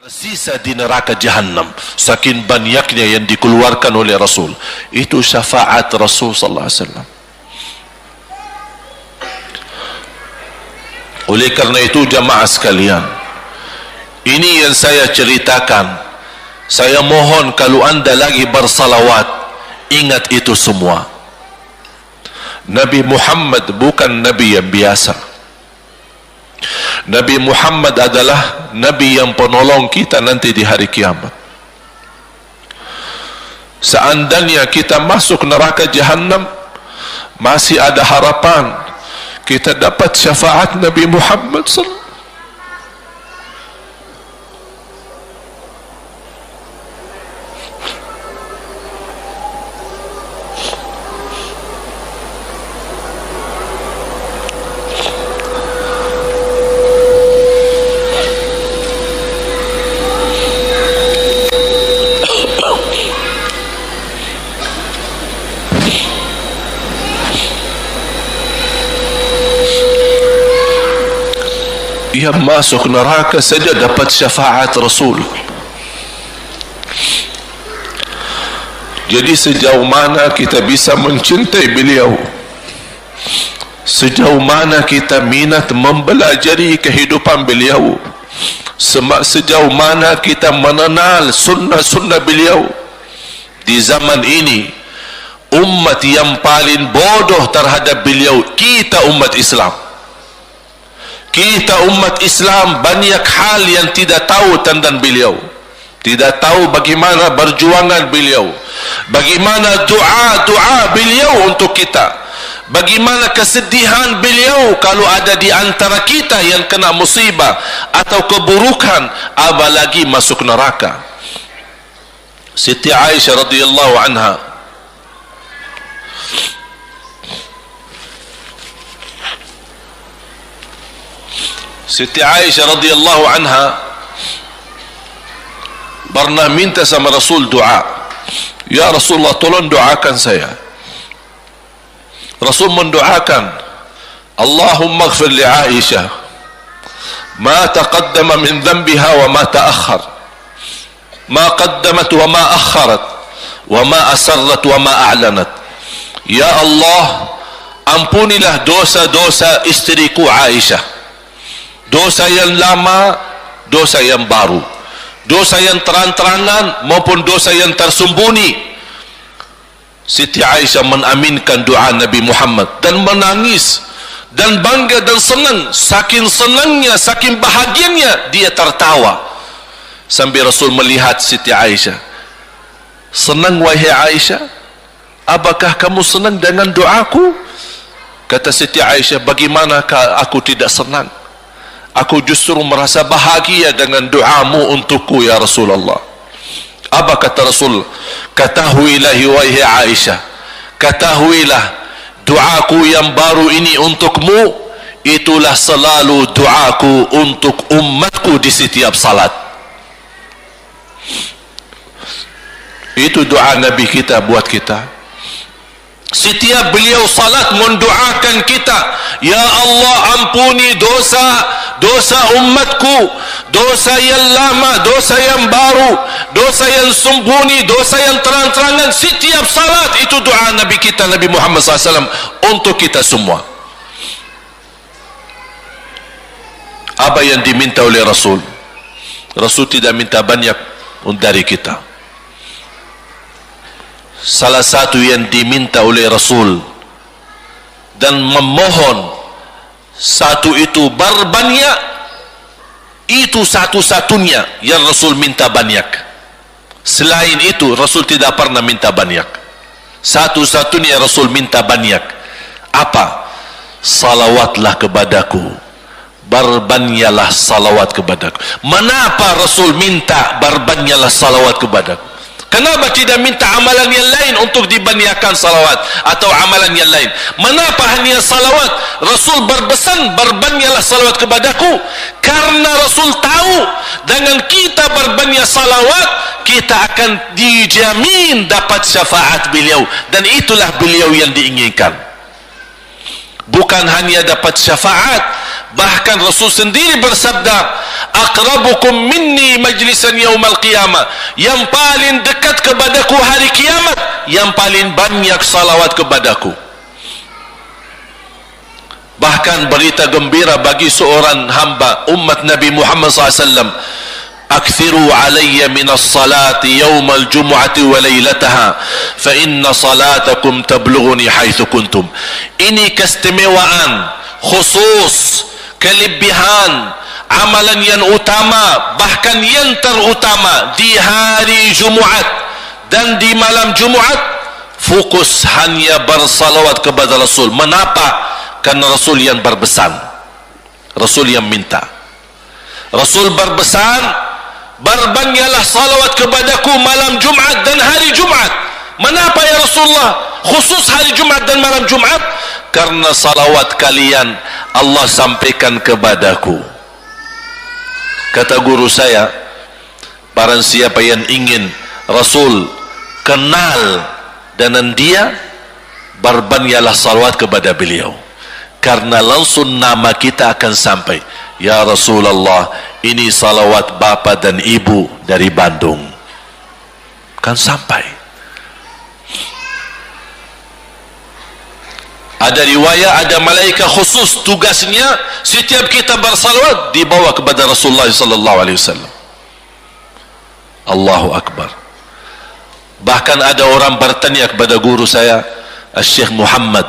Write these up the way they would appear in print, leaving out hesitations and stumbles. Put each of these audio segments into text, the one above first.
tersisa di neraka Jahannam saking banyaknya yang dikeluarkan oleh Rasul. Itu syafaat Rasul sallallahu alaihi wasallam. Oleh karena itu jamaah sekalian, ini yang saya ceritakan. Saya mohon kalau anda lagi bersalawat, ingat itu semua. Nabi Muhammad bukan Nabi yang biasa. Nabi Muhammad adalah Nabi yang penolong kita nanti di hari kiamat. Seandainya kita masuk neraka Jahannam, masih ada harapan kita dapat syafaat Nabi Muhammad sallallahu. Yang masuk neraka saja dapat syafaat Rasul. Jadi sejauh mana kita bisa mencintai beliau, sejauh mana kita minat mempelajari kehidupan beliau, sejauh mana kita mengenal sunnah-sunnah beliau. Di zaman ini umat yang paling bodoh terhadap beliau kita, umat Islam. Kita umat Islam banyak hal yang tidak tahu tentang beliau, tidak tahu bagaimana berjuangan beliau, bagaimana doa beliau untuk kita, bagaimana kesedihan beliau kalau ada di antara kita yang kena musibah atau keburukan, apalagi masuk neraka. Siti Aisyah radhiyallahu anha Siti Aisyah radhiyallahu anha pernah minta sama Rasul doa. Ya Rasulullah, tolong doakan saya. Rasul mendoakan, Allahumma ighfir li Aisyah ma taqaddama min dhanbiha wa ma ta'akhkhar, ma qaddamat wa ma akharat, wa ma asarrat wa ma a'lanat. Ya Allah, ampunilah dosa-dosa istriku Aisyah, dosa yang lama, dosa yang baru, dosa yang terang-terangan maupun dosa yang tersembunyi. Siti Aisyah mengaminkan doa Nabi Muhammad dan menangis dan bangga dan senang. Saking senangnya, saking bahagianya, dia tertawa sambil Rasul melihat Siti Aisyah. Senang wahai Aisyah? Apakah kamu senang dengan doaku? Kata Siti Aisyah, bagaimanakah aku tidak senang? Aku justru merasa bahagia dengan doamu untukku ya Rasulullah. Apa kata Rasul? Ketahuilah wahai Aisyah, ketahuilah doaku yang baru ini untukmu, itulah selalu doaku untuk umatku di setiap salat. Itu doa Nabi kita buat kita. Setiap beliau salat mendoakan kita, ya Allah, ampuni dosa umatku, dosa yang lama, dosa yang baru, dosa yang sembunyi, dosa yang terang-terangan. Setiap salat itu doa Nabi kita, Nabi Muhammad SAW, untuk kita semua. Apa yang diminta oleh Rasul? Rasul tidak minta banyak dari kita. Salah satu yang diminta oleh Rasul dan memohon, satu itu berbanyak, itu satu-satunya yang Rasul minta banyak. Selain itu Rasul tidak pernah minta banyak. Satu-satunya Rasul minta banyak. Apa? Salawatlah kepadaku, berbanyaklah salawat kepadaku. Mengapa Rasul minta berbanyaklah salawat kepadaku? Kenapa tidak minta amalan yang lain untuk dibanyakkan salawat atau amalan yang lain? Mengapa hanya salawat? Rasul berpesan berbanyaklah salawat kepadaku, karena Rasul tahu dengan kita berbanyak salawat kita akan dijamin dapat syafaat beliau, dan itulah beliau yang diinginkan. Bukan hanya dapat syafaat, Bahkan Rasul sendiri bersabda, aqrabukum minni majlisan yaumal qiyamah, yang paling dekat kepadaku hari kiamat yang paling banyak salawat kepadaku. Bahkan berita gembira bagi seorang hamba umat Nabi Muhammad SAW, akthiru alayya minas salati yawmal jumu'ati wa laylataha fa inna salatakum tablughuni haitsu kuntum. Ini keistimewaan khusus, kelebihan amalan yang utama, bahkan yang terutama di hari Jumaat dan di malam Jumaat, fokus hanya bersalawat kepada Rasul. Mengapa? Karena Rasul yang berpesan, Rasul yang minta. Rasul berpesan, berbanyaklah salawat kepadaku malam Jumaat dan hari Jumaat. Mengapa ya Rasulullah khusus hari Jumaat dan malam Jumaat? Karena salawat kalian Allah sampaikan kepadaku. Kata guru saya, barang siapa yang ingin Rasul kenal dengan dia, berbanyaklah salawat kepada beliau, karena langsung nama kita akan sampai. Ya Rasulullah, ini salawat bapa dan ibu dari Bandung, kan sampai. Ada riwayat, ada malaikat khusus tugasnya setiap kita bersalawat dibawa kepada Rasulullah sallallahu alaihi wasallam. Allahu akbar. Bahkan ada orang bertanya kepada guru saya, Syekh Muhammad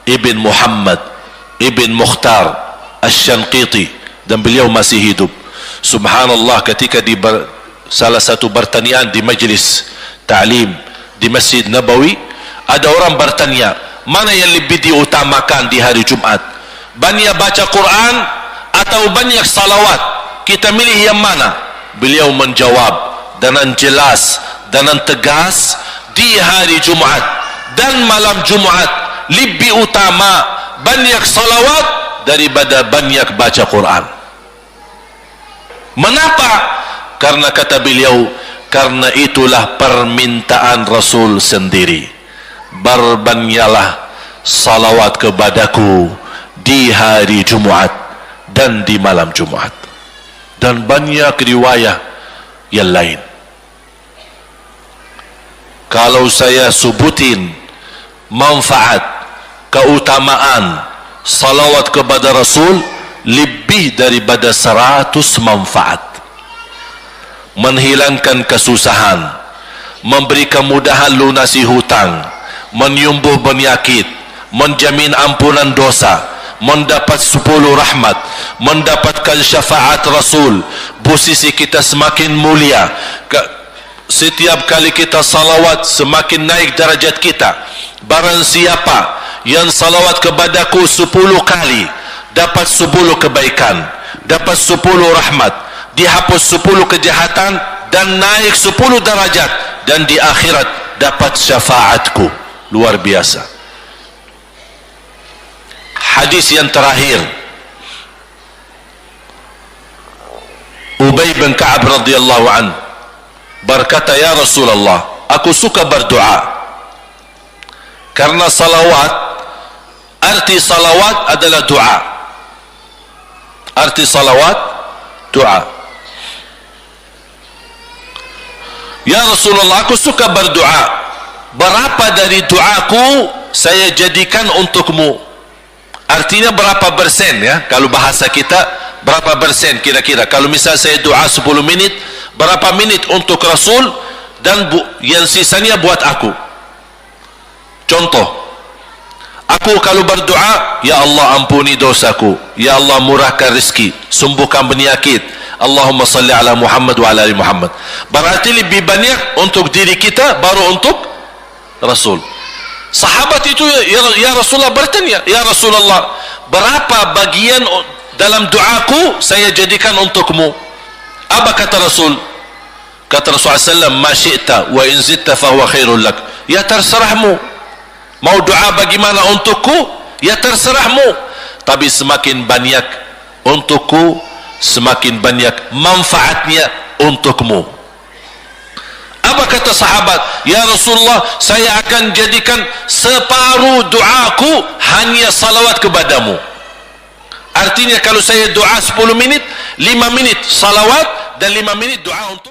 ibn Mukhtar Asy-Syanqiti, dan beliau masih hidup. Subhanallah, ketika di salah satu pertanyaan di majlis ta'lim di Masjid Nabawi, ada orang bertanya, mana yang lebih diutamakan di hari Jumat? Banyak baca Quran atau banyak salawat? Kita milih yang mana? Beliau menjawab dengan jelas, dengan tegas, di hari Jumat dan malam Jumat lebih utama banyak salawat daripada banyak baca Quran. Mengapa? Karena kata beliau, karena itulah permintaan Rasul sendiri, berbanyaklah salawat kepadaku di hari Jumaat dan di malam Jumaat. Dan banyak riwayat yang lain. Kalau saya sebutin manfaat, keutamaan salawat kepada Rasul, lebih daripada 100 manfaat. Menghilangkan kesusahan, memberi kemudahan lunasi hutang, menyembuh penyakit, menjamin ampunan dosa, mendapat 10 rahmat, mendapatkan syafaat Rasul, posisi kita semakin mulia. Setiap kali kita salawat semakin naik darajat kita. Barang siapa yang salawat kepadaku 10 kali, dapat 10 kebaikan, dapat 10 rahmat, dihapus 10 kejahatan, dan naik 10 darajat, dan di akhirat dapat syafaatku. Luar biasa. Hadis yang terakhir, Ubay bin Ka'ab radhiyallahu anhu berkata, ya Rasulullah, aku suka berdoa. Karena salawat, arti salawat adalah doa. Arti salawat, doa. Ya Rasulullah, aku suka berdoa. Berapa dari doaku saya jadikan untukmu? Artinya berapa persen ya? Kalau bahasa kita, berapa persen kira-kira? Kalau misal saya doa 10 menit, berapa menit untuk Rasul, dan yang sisanya buat aku? Contoh, aku kalau berdoa, ya Allah ampuni dosaku, ya Allah murahkan rezeki, sembuhkan penyakit, Allahumma salli ala Muhammad wa ala ali Muhammad. Berarti lebih banyak untuk diri kita, baru untuk Rasul. Sahabat itu ya Rasulullah bertanya, ya Rasulullah, berapa bagian dalam doaku saya jadikan untukmu? Apa kata Rasul? Kata Rasulullah SAW, ma syi'ta wa in zitta fahuwa khairul lak. Ya terserahmu, mau doa bagaimana untukku, ya terserahmu, tapi semakin banyak untukku, semakin banyak manfaatnya untukmu. Apa kata sahabat? Ya Rasulullah, saya akan jadikan separuh doaku hanya salawat kepadamu. Artinya kalau saya doa 10 menit, 5 menit salawat dan 5 menit doa untuk